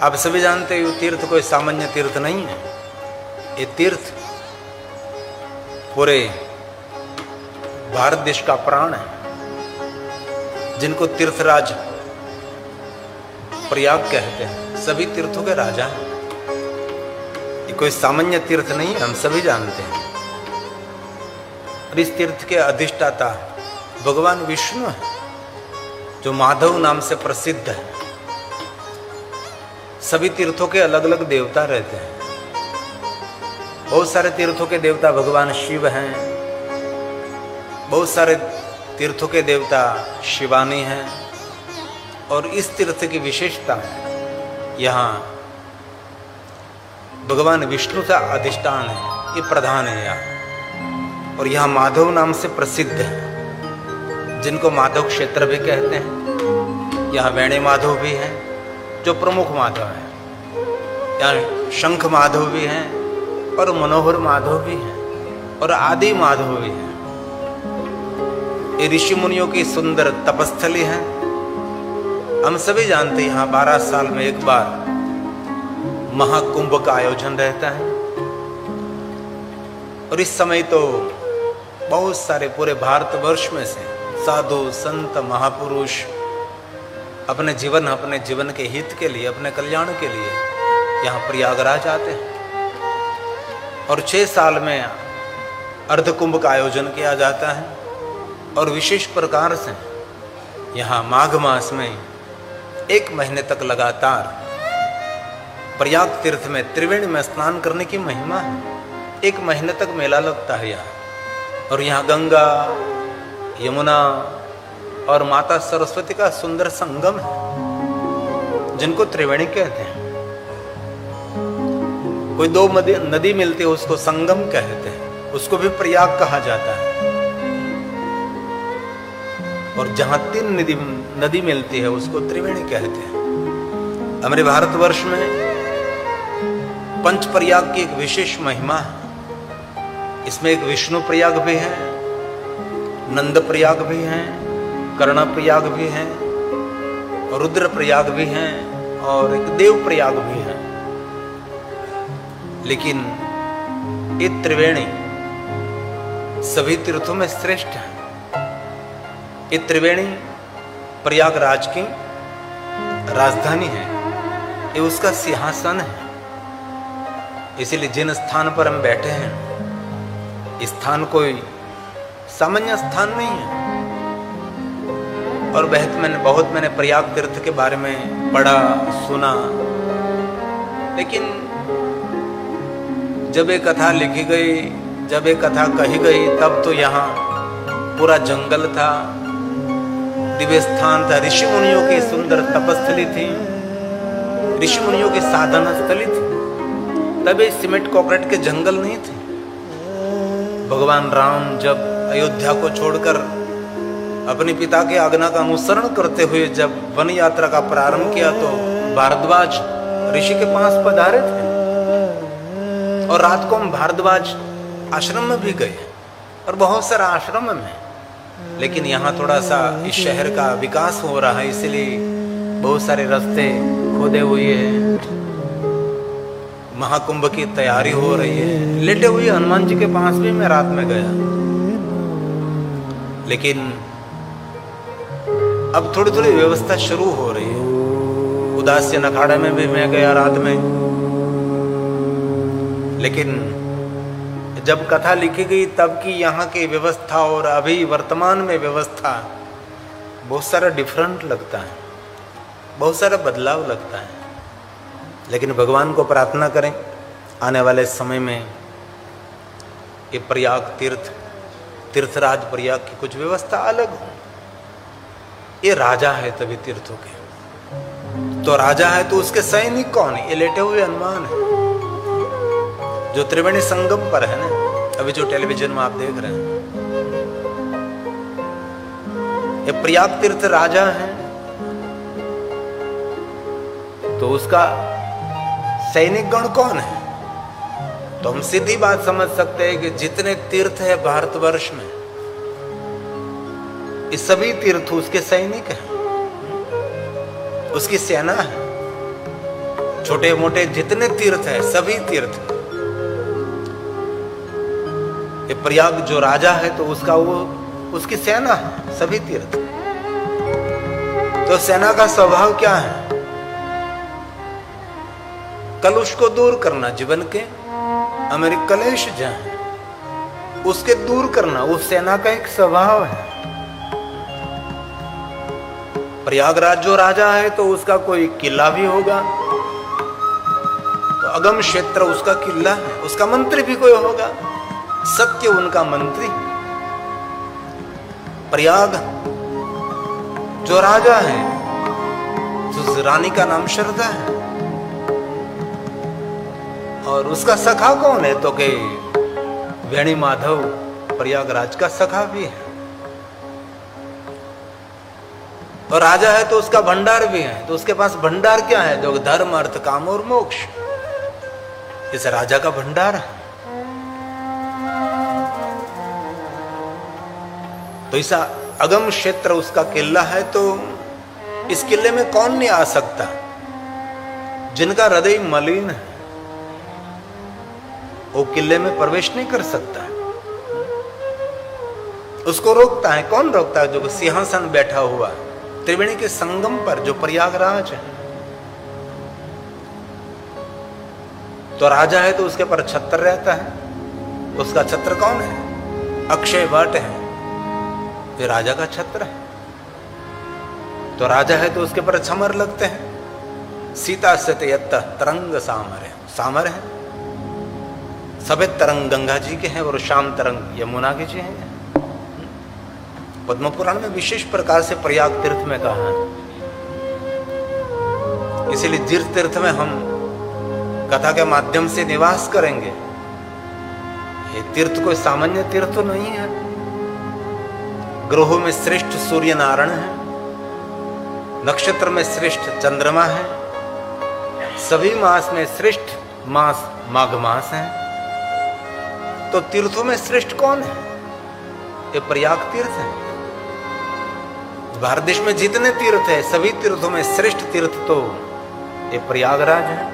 आप सभी जानते हो तीर्थ कोई सामान्य तीर्थ नहीं है। ये तीर्थ पूरे भारत देश का प्राण है, जिनको तीर्थराज प्रयाग कहते हैं। सभी तीर्थों के राजा हैं। ये कोई सामान्य तीर्थ नहीं है, हम सभी जानते हैं। और इस तीर्थ के अधिष्ठाता भगवान विष्णु है, जो माधव नाम से प्रसिद्ध है। सभी तीर्थों के अलग अलग देवता रहते हैं। बहुत सारे तीर्थों के देवता भगवान शिव हैं, बहुत सारे तीर्थों के देवता शिवानी हैं। और इस तीर्थ की विशेषता है, यहाँ भगवान विष्णु का अधिष्ठान है, ये प्रधान है यहाँ। और यहाँ माधव नाम से प्रसिद्ध है, जिनको माधव क्षेत्र भी कहते हैं। यहाँ वेणे माधव भी हैं, जो प्रमुख माधव हैं। यहाँ शंख माधव भी हैं, और मनोहर माधव भी हैं, और आदि माधव भी हैं। ये ऋषि मुनियों की सुंदर तपस्थली है। हम सभी जानते हैं यहाँ 12 साल में एक बार महाकुंभ का आयोजन रहता है। और इस समय तो बहुत सारे पूरे भारतवर्ष में से साधु संत महापुरुष अपने जीवन के हित के लिए, अपने कल्याण के लिए यहाँ प्रयागराज आते हैं। और 6 साल में अर्धकुंभ का आयोजन किया जाता है। और विशेष प्रकार से यहाँ माघ मास में 1 महीने तक लगातार प्रयाग तीर्थ में त्रिवेणी में स्नान करने की महिमा है। 1 महीने तक मेला लगता है यहाँ। और यहाँ गंगा, यमुना और माता सरस्वती का सुंदर संगम है, जिनको त्रिवेणी कहते हैं। कोई 2 नदी मिलती है, उसको संगम कहते हैं, उसको भी प्रयाग कहा जाता है। और जहां 3 नदी मिलती है, उसको त्रिवेणी कहते हैं। हमारे भारतवर्ष में पंच प्रयाग की एक विशेष महिमा है। इसमें एक विष्णु प्रयाग भी है, नंद प्रयाग भी है, कर्ण प्रयाग भी है, रुद्र प्रयाग भी है, और एक देव प्रयाग भी है। लेकिन ये त्रिवेणी सभी तीर्थों में श्रेष्ठ है। ये त्रिवेणी प्रयागराज की राजधानी है, ये उसका सिंहासन है। इसीलिए जिन स्थान पर हम बैठे हैं, इस स्थान कोई सामान्य स्थान नहीं है। और बहुत मैंने प्रयाग तीर्थ के बारे में पढ़ा, सुना। लेकिन जब एक कथा लिखी गई, जब एक कथा कही गई, तब तो यहाँ पूरा जंगल था, दिव्य स्थान था, ऋषि मुनियों की सुंदर तपस्थली थी, ऋषि मुनियों की साधना स्थली थी। तब सीमेंट कंक्रीट के जंगल नहीं थे। भगवान राम जब अयोध्या को छोड़कर अपने पिता के आज्ञा का अनुसरण करते हुए जब वन यात्रा का प्रारंभ किया, तो भारद्वाज ऋषि के पास पधारे थे। और रात को हम भारद्वाज आश्रम में भी गए, और बहुत सारा आश्रम में। लेकिन यहाँ थोड़ा सा इस शहर का विकास हो रहा है, इसलिए बहुत सारे रास्ते खोदे हुए हैं। महाकुंभ की तैयारी हो रही है। लेटे हुए हनुमान जी के पास भी मैं रात में गया। लेकिन अब थोड़ी थोड़ी व्यवस्था शुरू हो रही है। उदासीन अखाड़े में भी मैं गया रात में। लेकिन जब कथा लिखी गई तब की यहाँ की व्यवस्था और अभी वर्तमान में व्यवस्था बहुत सारा डिफरेंट लगता है, बहुत सारा बदलाव लगता है। लेकिन भगवान को प्रार्थना करें, आने वाले समय में ये प्रयाग तीर्थराज प्रयाग की कुछ व्यवस्था अलग हो। ये राजा है तभी तीर्थों के, तो राजा है तो उसके सैनिक कौन है? ये लेटे हुए हनुमान है, जो त्रिवेणी संगम पर है ना, अभी जो टेलीविजन में आप देख रहे हैं। ये प्रयाग तीर्थ राजा है, तो उसका सैनिक गण कौन है? तो हम सीधी बात समझ सकते हैं कि जितने तीर्थ है भारतवर्ष में, ये सभी तीर्थ उसके सैनिक हैं, उसकी सेना है। छोटे मोटे जितने तीर्थ है सभी तीर्थ। ये प्रयाग जो राजा है तो उसका वो उसकी सेना है, सभी तीर्थ। तो सेना का स्वभाव क्या है? कलुष को दूर करना, जीवन के हमारे कलेश जहां उसके दूर करना, उस सेना का एक स्वभाव है। प्रयागराज जो राजा है तो उसका कोई किला भी होगा, तो अगम क्षेत्र उसका किला है, उसका मंत्री भी कोई होगा, सत्य उनका मंत्री। प्रयाग जो राजा है तो रानी का नाम श्रद्धा है, और उसका सखा कौन है? तो के वेणी माधव प्रयागराज का सखा भी है। और राजा है तो उसका भंडार भी है, तो उसके पास भंडार क्या है? जो धर्म अर्थ काम और मोक्ष, इस राजा का भंडार है। तो ऐसा अगम क्षेत्र उसका किला है, तो इस किले में कौन नहीं आ सकता? जिनका हृदय मलिन है वो किले में प्रवेश नहीं कर सकता, उसको रोकता है। कौन रोकता है? जो सिंहासन बैठा हुआ त्रिवेणी के संगम पर, जो प्रयागराज है। तो राजा है तो उसके पर छत्र रहता है, उसका छत्र कौन है? अक्षय वट है, ये राजा का छत्र है। तो राजा है तो उसके पर छमर लगते हैं। सीता सतयत्त तरंग सामर है, सामर है। सफेद तरंग गंगा जी के हैं और श्याम तरंग यमुना के जी हैं। पद्म पुराण में विशेष प्रकार से प्रयाग तीर्थ में कहा है। इसीलिए जिस तीर्थ में हम कथा के माध्यम से निवास करेंगे, ये तीर्थ कोई सामान्य तीर्थ तो नहीं है। ग्रहों में श्रेष्ठ सूर्य नारायण है, नक्षत्र में श्रेष्ठ चंद्रमा है, सभी मास में श्रेष्ठ मास माघ मास है। तो तीर्थों में श्रेष्ठ कौन है? ये प्रयाग तीर्थ है। भारत देश में जितने तीर्थ है सभी तीर्थों में श्रेष्ठ तीर्थ तो ये प्रयागराज है।